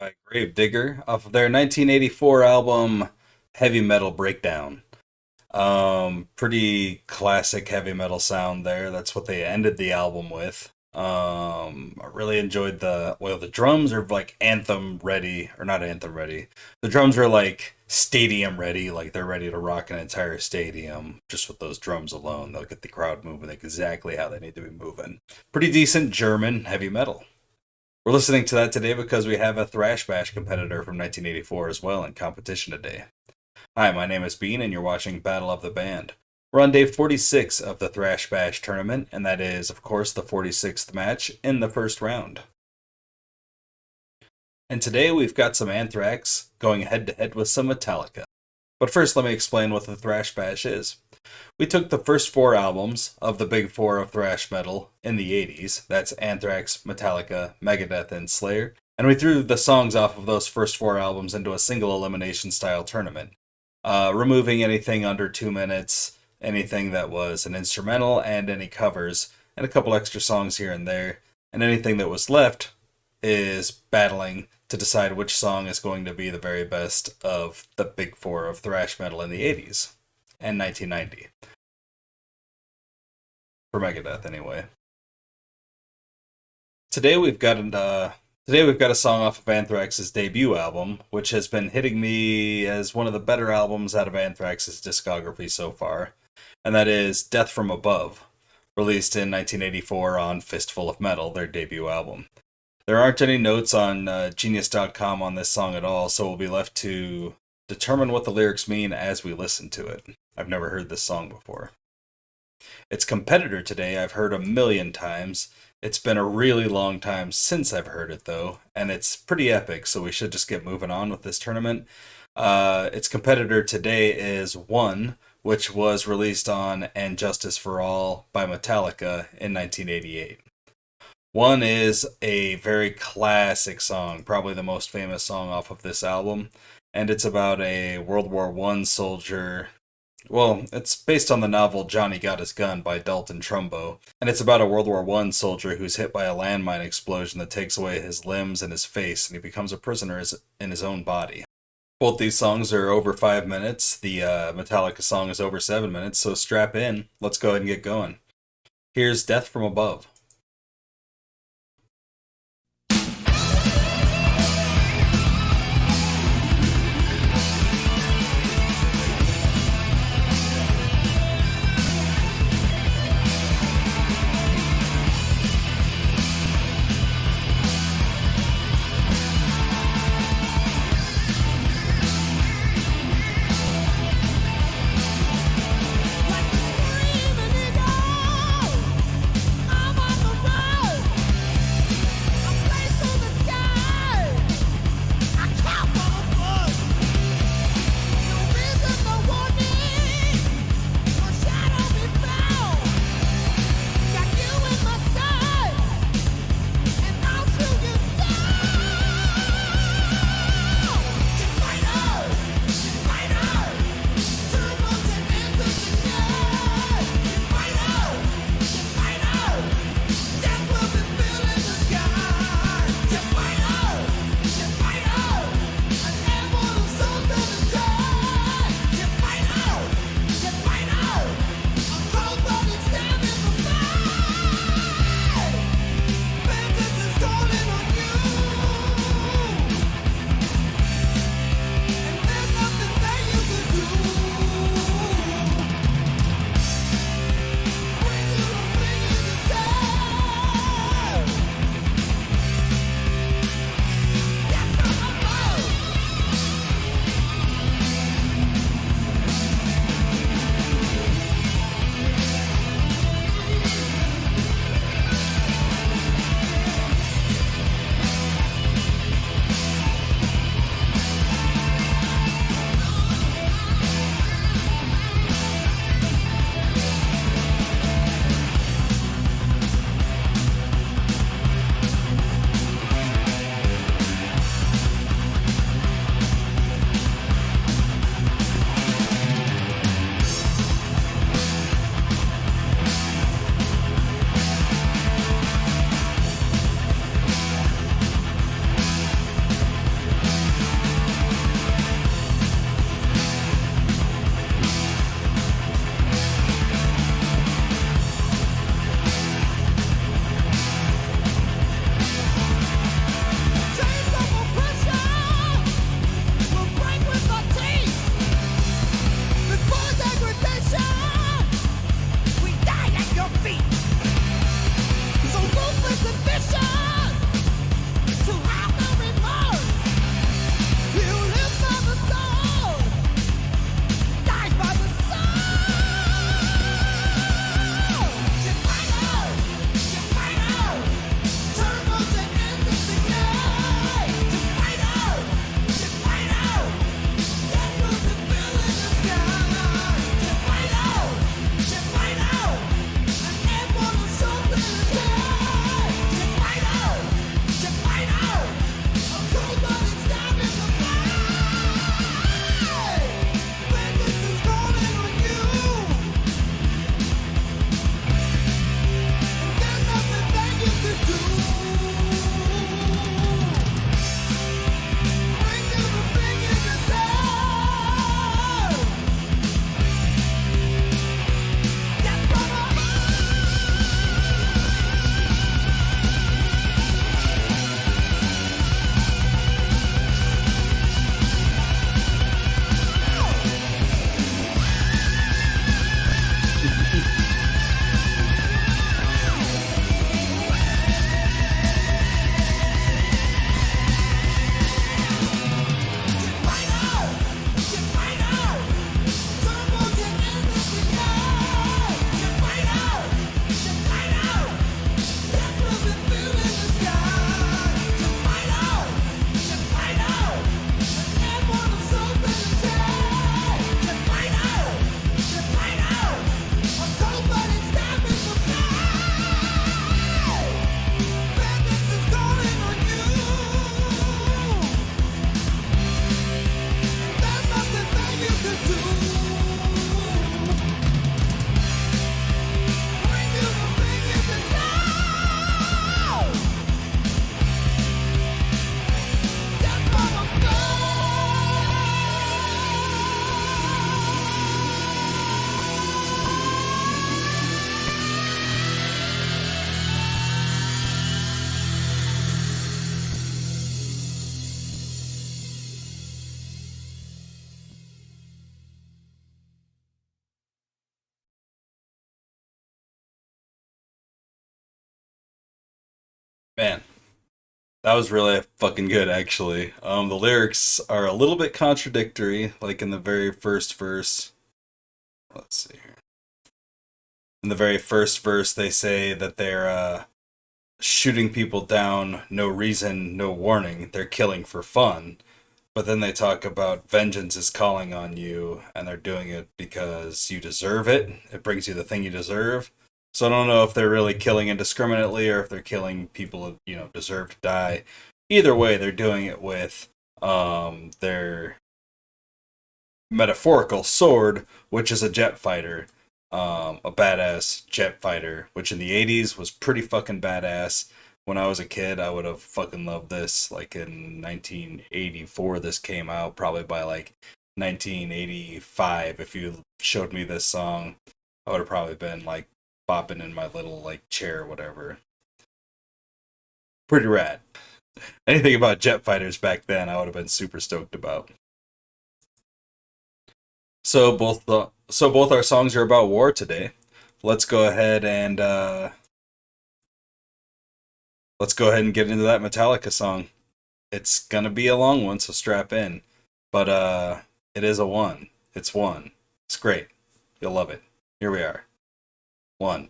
by Gravedigger off of their 1984 album Heavy Metal Breakdown. Pretty classic heavy metal sound there. That's what they ended the album with. I really enjoyed the drums are like anthem ready, or not anthem ready. The drums are like stadium ready, like they're ready to rock an entire stadium. Just with those drums alone, they'll get the crowd moving exactly how they need to be moving. Pretty decent German heavy metal. We're listening to that today because we have a Thrash Bash competitor from 1984 as well in competition today. Hi, my name is Bean, and you're watching Battle of the Band. We're on day 46 of the Thrash Bash tournament, and that is, of course, the 46th match in the first round. And today we've got some Anthrax going head to head with some Metallica. But first, let me explain what the Thrash Bash is. We took the first four albums of the big four of thrash metal in the 80s, that's Anthrax, Metallica, Megadeth, and Slayer, and we threw the songs off of those first four albums into a single elimination style tournament, removing anything under 2 minutes, anything that was an instrumental, and any covers, and a couple extra songs here and there, and anything that was left is battling to decide which song is going to be the very best of the big four of thrash metal in the 80s. And 1990. For Megadeth, anyway. Today we've got a song off of Anthrax's debut album, which has been hitting me as one of the better albums out of Anthrax's discography so far, and that is Death from Above, released in 1984 on Fistful of Metal, their debut album. There aren't any notes on Genius.com on this song at all, so we'll be left to determine what the lyrics mean as we listen to it. I've never heard this song before. Its competitor today I've heard a million times. It's been a really long time since I've heard it though, and it's pretty epic, so we should just get moving on with this tournament. Its competitor today is One, which was released on And Justice for All by Metallica in 1988. One is a very classic song, probably the most famous song off of this album, and it's about a World War I soldier. Well, it's based on the novel Johnny Got His Gun by Dalton Trumbo, and it's about a World War I soldier who's hit by a landmine explosion that takes away his limbs and his face, and he becomes a prisoner in his own body. Both these songs are over 5 minutes. The Metallica song is over 7 minutes, so strap in. Let's go ahead and get going. Here's Death from Above. Like a screaming eagle, I'm Man, that was really fucking good, actually. The lyrics are a little bit contradictory, like in the very first verse. Let's see here. In the very first verse, they say that they're shooting people down, no reason, no warning. They're killing for fun. But then they talk about vengeance is calling on you, and they're doing it because you deserve it. It brings you the thing you deserve. So I don't know if they're really killing indiscriminately or if they're killing people who, deserve to die. Either way, they're doing it with their metaphorical sword, which is a jet fighter, a badass jet fighter, which in the 80s was pretty fucking badass. When I was a kid, I would have fucking loved this. Like in 1984, this came out, probably by like 1985. If you showed me this song, I would have probably been like bopping in my little like chair or whatever. Pretty rad. Anything about jet fighters back then, I would have been super stoked about. So both our songs are about war today. Let's go ahead and let's go ahead and get into that Metallica song. It's gonna be a long one, so strap in. But it is a one. It's one. It's great. You'll love it. Here we are. One.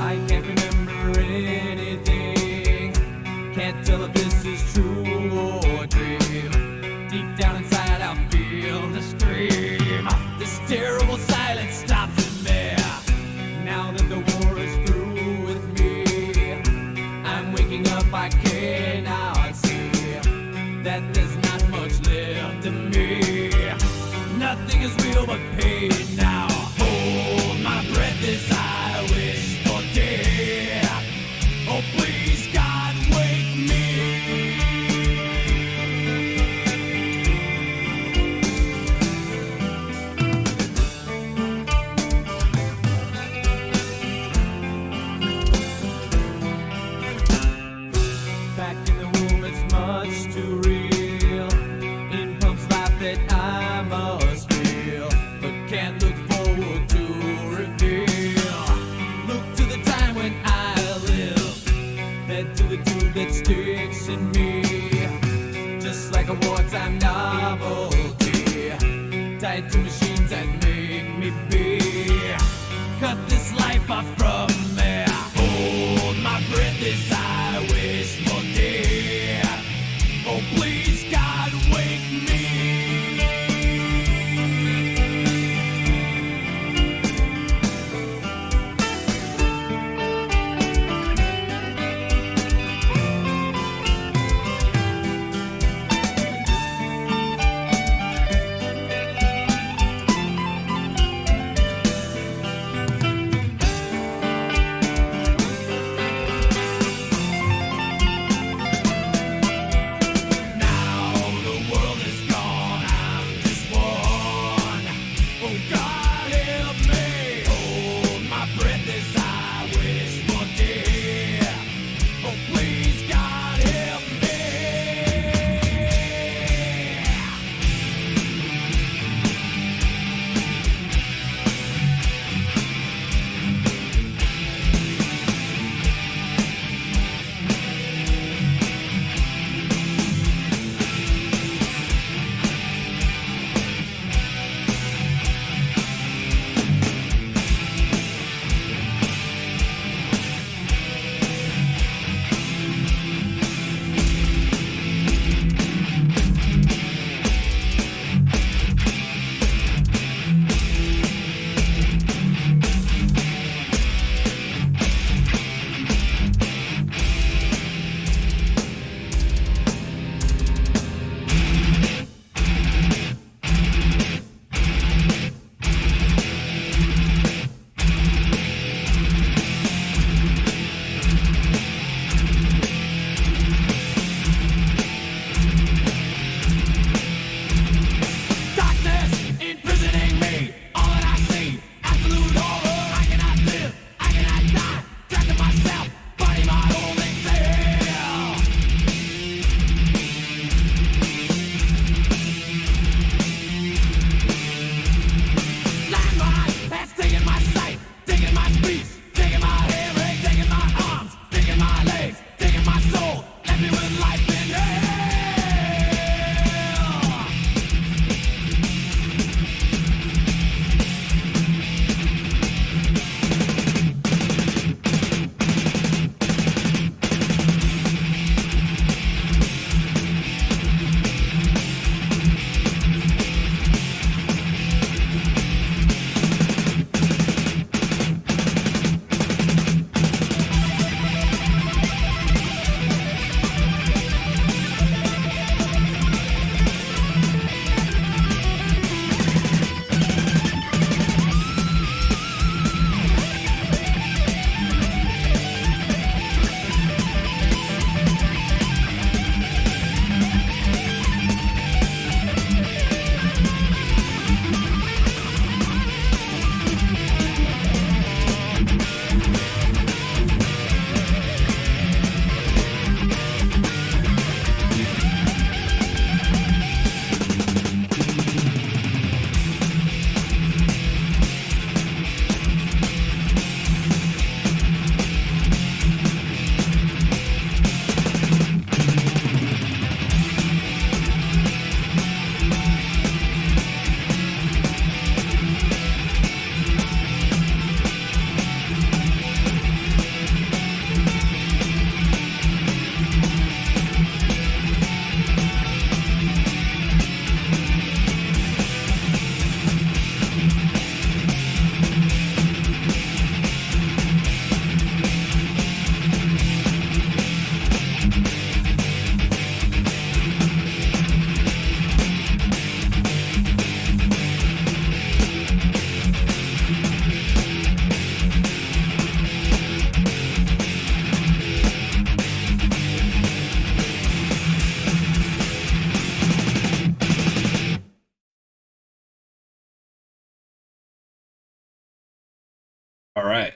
I can't remember anything. Can't tell if this is true or a dream. Deep down inside, I feel the scream. This terrible silence stops in there. Now that the war is through with me, I'm waking up, I cannot see that there's not much left of me. Nothing is real but pain now. Hold my breath as I wish for death. Oh, please, God, wake me. Back in the womb, it's much too real. In pumps life that I must feel, but can't look forward to reveal. Look to the time when I lived, fed to the tube that sticks in me, just like a wartime novelty, tied to machines that make me be. Cut this life off from me. Hold my breath as I wish for death. Oh, please, God, wake me. All right.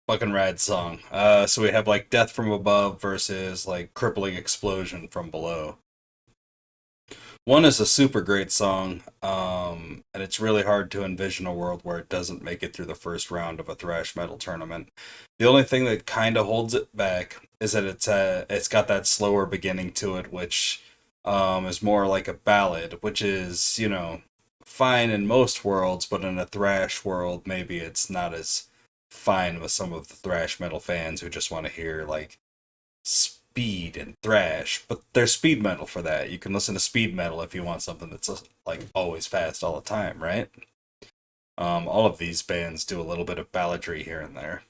Fucking rad song. So we have like Death from Above versus like Crippling Explosion from Below. One is a super great song, and it's really hard to envision a world where it doesn't make it through the first round of a thrash metal tournament. The only thing that kind of holds it back is that it's got that slower beginning to it, which is more like a ballad, which is, you know, fine in most worlds, but in a thrash world, maybe it's not as fine with some of the thrash metal fans who just want to hear like speed and thrash. But there's speed metal for that. You can listen to speed metal if you want something that's like always fast all the time, right? All of these bands do a little bit of balladry here and there.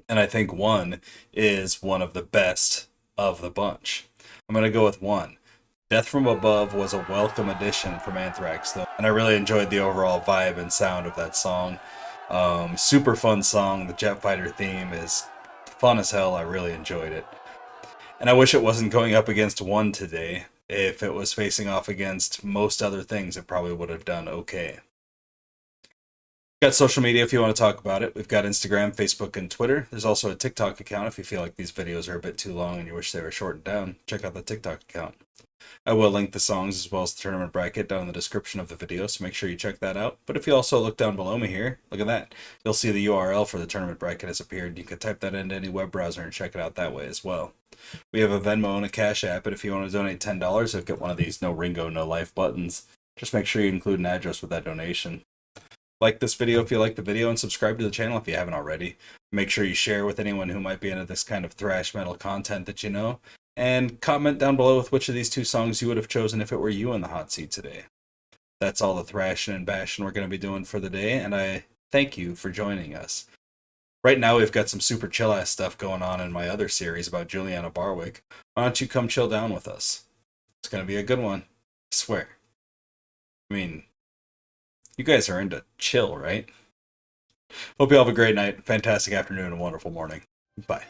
And I think One is one of the best of the bunch. I'm going to go with One. Death from Above was a welcome addition from Anthrax, though, and I really enjoyed the overall vibe and sound of that song. Super fun song. The Jet Fighter theme is fun as hell. I really enjoyed it. And I wish it wasn't going up against One today. If it was facing off against most other things, it probably would have done okay. Got social media if you want to talk about it. We've got Instagram, Facebook, and Twitter. There's also a TikTok account if you feel like these videos are a bit too long and you wish they were shortened down. Check out the TikTok account. I will link the songs as well as the tournament bracket down in the description of the video, so make sure you check that out. But if you also look down below me here, look at that. You'll see the URL for the tournament bracket has appeared. You can type that into any web browser and check it out that way as well. We have a Venmo and a Cash App, and if you want to donate $10, you'll get one of these No Ringo, No Life buttons. Just make sure you include an address with that donation. Like this video if you like the video, and subscribe to the channel if you haven't already. Make sure you share with anyone who might be into this kind of thrash metal content that you know. And comment down below with which of these two songs you would have chosen if it were you in the hot seat today. That's all the thrashing and bashing we're going to be doing for the day, and I thank you for joining us. Right now we've got some super chill-ass stuff going on in my other series about Juliana Barwick. Why don't you come chill down with us? It's going to be a good one. I swear. I mean, you guys are into chill, right? Hope you all have a great night, fantastic afternoon, and wonderful morning. Bye.